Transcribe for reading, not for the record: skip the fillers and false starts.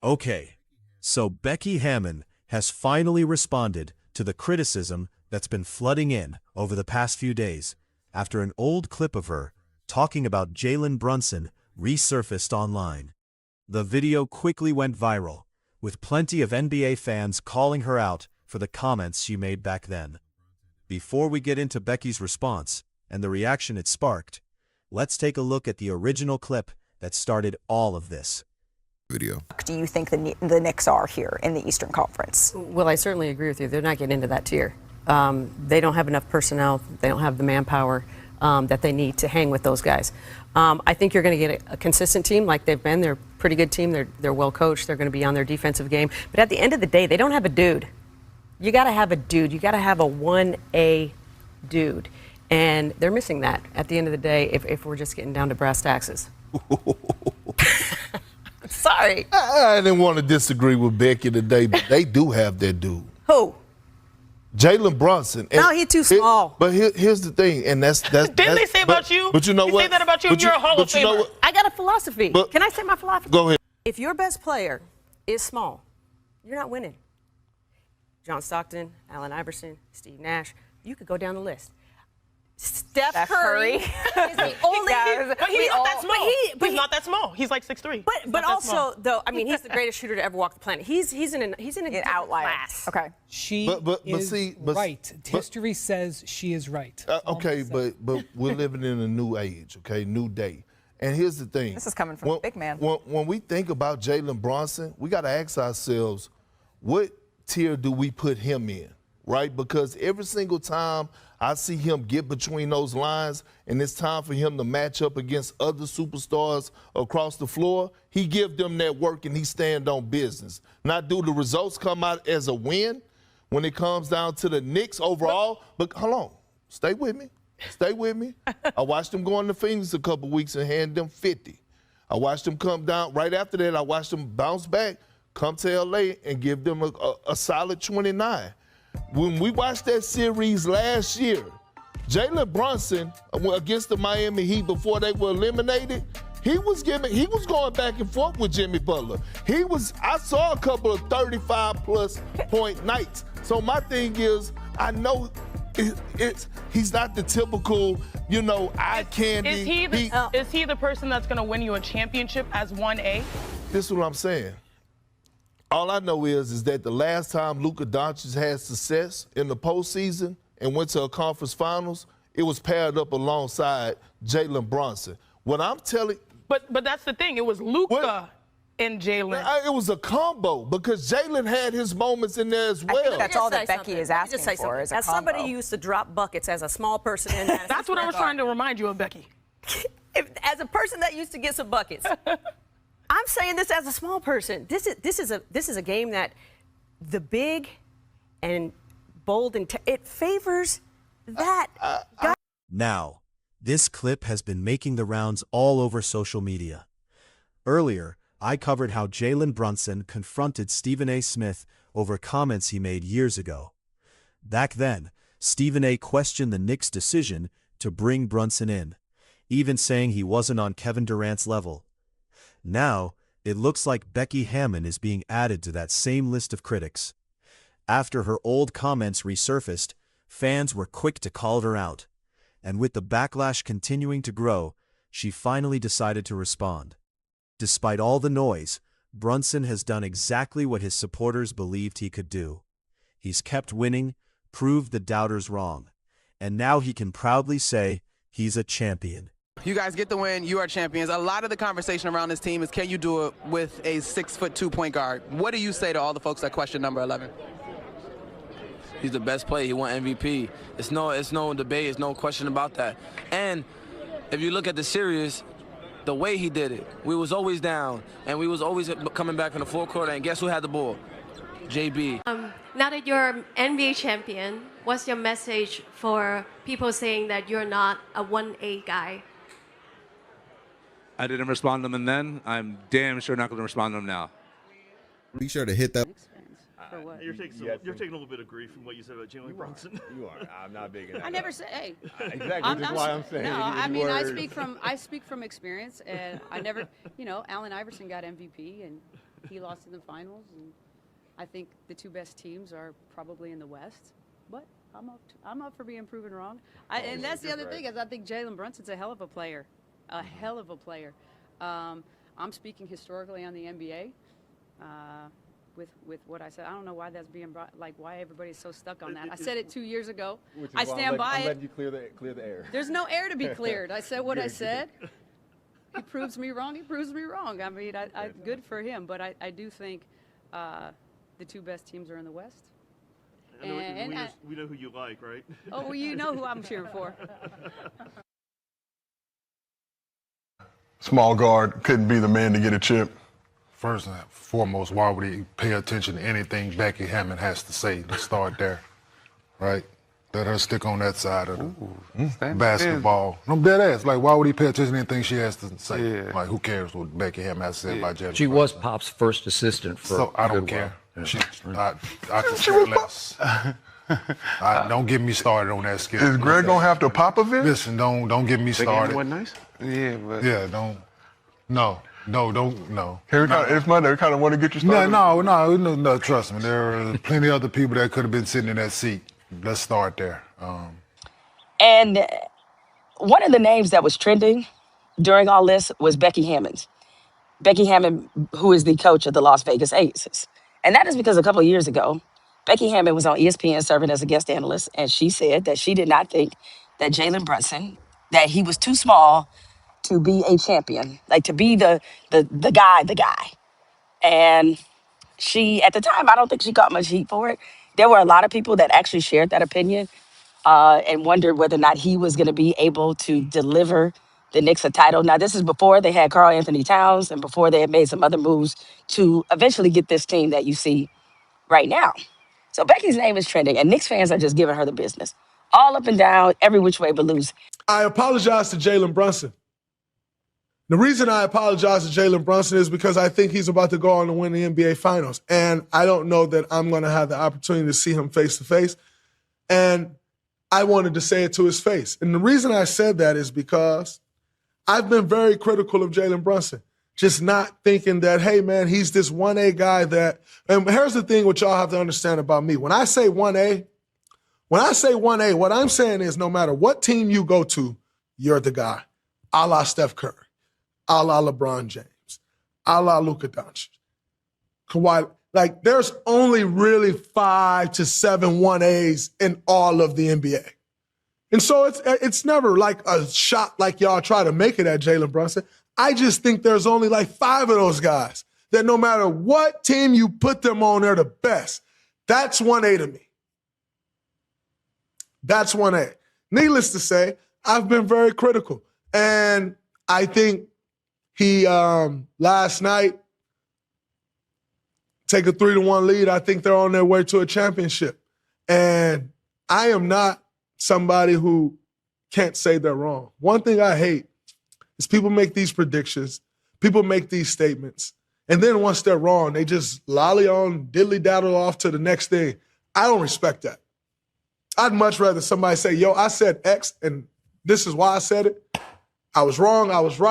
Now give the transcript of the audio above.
Okay, so Becky Hammon has finally responded to the criticism that's been flooding in over the past few days after an old clip of her talking about Jalen Brunson resurfaced online. The video quickly went viral, with plenty of NBA fans calling her out for the comments she made back then. Before we get into Becky's response and the reaction it sparked, let's take a look at the original clip that started all of this. Video. Do you think the Knicks are here in the Eastern Conference? Well, I certainly agree with you. They're not getting into that tier. They don't have enough personnel. They don't have the manpower that they need to hang with those guys. I think you're going to get a consistent team like they've been. They're a pretty good team. They're well coached. They're going to be on their defensive game. But at the end of the day, they don't have a dude. You got to have a dude. You got to have a 1A dude. And they're missing that at the end of the day if we're just getting down to brass taxes. Sorry. I didn't want to disagree with Becky today, but they do have that dude. Who? Jalen Brunson. No, he's too small. But here's the thing, and that's Didn't they say about you? But you know what? They say that about you. You're a Hall of Famer. I got a philosophy. Can I say my philosophy? Go ahead. If your best player is small, you're not winning. John Stockton, Allen Iverson, Steve Nash, you could go down the list. Steph Curry is the only. But he's not that small. He's not that small. He's like 6'3". But also, though, I mean, he's the greatest shooter to ever walk the planet. He's in an outlier class. Okay. She is right. History says she is right. Okay, but we're living in a new age, okay, new day. And here's the thing. This is coming from the big man. When we think about Jalen Brunson, we got to ask ourselves, what tier do we put him in, right? Because every single time I see him get between those lines and it's time for him to match up against other superstars across the floor, he give them that work and he stand on business. Now, do the results come out as a win when it comes down to the Knicks overall? But hold on. Stay with me. Stay with me. I watched them go into Phoenix a couple weeks and hand them 50. I watched them come down. Right after that, I watched them bounce back, come to L.A. and give them a solid 29. When we watched that series last year, Jalen Brunson against the Miami Heat before they were eliminated, he was going back and forth with Jimmy Butler. I saw a couple of 35-plus point nights. So my thing is, I know he's not the typical, eye candy. Is he the person that's going to win you a championship as 1A? This is what I'm saying. All I know is that the last time Luka Doncic had success in the postseason and went to a conference finals, it was paired up alongside Jalen Brunson. What I'm telling But that's the thing. It was Luka and Jalen. It was a combo because Jalen had his moments in there as well. I think that's all that Becky is asking for is a combo. As somebody who used to drop buckets as a small person in Madison That's what I was trying to remind you of, Becky. As a person that used to get some buckets. I'm saying this as a small person. This is a game that the big and bold and it favors that guy. Now, this clip has been making the rounds all over social media. Earlier, I covered how Jalen Brunson confronted Stephen A. Smith over comments he made years ago. Back then, Stephen A. questioned the Knicks' decision to bring Brunson in, even saying he wasn't on Kevin Durant's level. Now, it looks like Becky Hammon is being added to that same list of critics. After her old comments resurfaced, fans were quick to call her out. And with the backlash continuing to grow, she finally decided to respond. Despite all the noise, Brunson has done exactly what his supporters believed he could do. He's kept winning, proved the doubters wrong, and now he can proudly say he's a champion. You guys get the win. You are champions. A lot of the conversation around this team is, can you do it with a 6'2" point guard? What do you say to all the folks that question number 11? He's the best player. He won MVP. It's no debate. It's no question about that. And if you look at the series, the way he did it, we was always down, and we was always coming back in the forecourt, and guess who had the ball? JB. Now that you're NBA champion, what's your message for people saying that you're not a 1A guy? I didn't respond to them then. I'm damn sure not going to respond to them now. Be sure to hit that. You're taking a little bit of grief from what you said about Jalen Brunson. You are. I'm not big in that. I never say. Hey. Exactly. That's why I'm saying. No, I mean I speak from experience, and I never. Allen Iverson got MVP, and he lost in the finals, and I think the two best teams are probably in the West. But I'm up for being proven wrong. And that's the other thing is I think Jalen Brunson's a hell of a player, hell of a player. I'm speaking historically on the NBA. With what I said, I don't know why that's being brought. Like why everybody's so stuck on that. I said it 2 years ago. I stand by it. I'm letting you clear the air. There's no air to be cleared. I said what I said. He proves me wrong. He proves me wrong. I mean, good for him. But I do think the two best teams are in the West. We know who you like, right? Oh, well, you know who I'm cheering for. Small guard couldn't be the man to get a chip. First and foremost, why would he pay attention to anything Becky Hammon has to say? Let's start there, right? Let her stick on that side of the basketball. I'm dead ass. Like, why would he pay attention to anything she has to say? Yeah. Like, who cares what Becky Hammon has to say about Jalen? She was Pop's first assistant for so I don't care. Yeah. I could care less. Don't get me started on that skill. Is Greg gonna have to Popovich? Listen, don't get me started. Wasn't nice? Yeah, but don't. No. It's Monday. We kind of want to get you started. No. Trust me, there are plenty of other people that could have been sitting in that seat. Let's start there. And one of the names that was trending during all this was Becky Hammon. Becky Hammon, who is the coach of the Las Vegas Aces. And that is because a couple of years ago, Becky Hammon was on ESPN serving as a guest analyst, and she said that she did not think that Jalen Brunson, that he was too small to be a champion, like to be the guy. And she, at the time, I don't think she got much heat for it. There were a lot of people that actually shared that opinion and wondered whether or not he was going to be able to deliver the Knicks a title. Now, this is before they had Karl Anthony Towns and before they had made some other moves to eventually get this team that you see right now. So Becky's name is trending, and Knicks fans are just giving her the business. All up and down, every which way but loose. I apologize to Jalen Brunson. The reason I apologize to Jalen Brunson is because I think he's about to go on to win the NBA Finals. And I don't know that I'm going to have the opportunity to see him face to face. And I wanted to say it to his face. And the reason I said that is because I've been very critical of Jalen Brunson. Just not thinking that, hey, man, he's this 1A guy that, and here's the thing what y'all have to understand about me. When I say 1A, what I'm saying is no matter what team you go to, you're the guy. A la Steph Curry, a la LeBron James, a la Luka Doncic, Kawhi. Like, there's only really 5 to 7 1As in all of the NBA. And so it's never like a shot like y'all try to make it at Jalen Brunson. I just think there's only like 5 of those guys that no matter what team you put them on, they're the best. That's 1A to me. That's 1A. Needless to say, I've been very critical. And I think he, last night, take a 3-1 lead. I think they're on their way to a championship. And I am not somebody who can't say they're wrong. One thing I hate is people make these predictions, people make these statements, and then once they're wrong, they just lolly on, diddly-daddle off to the next thing. I don't respect that. I'd much rather somebody say, yo, I said X, and this is why I said it. I was wrong, I was right.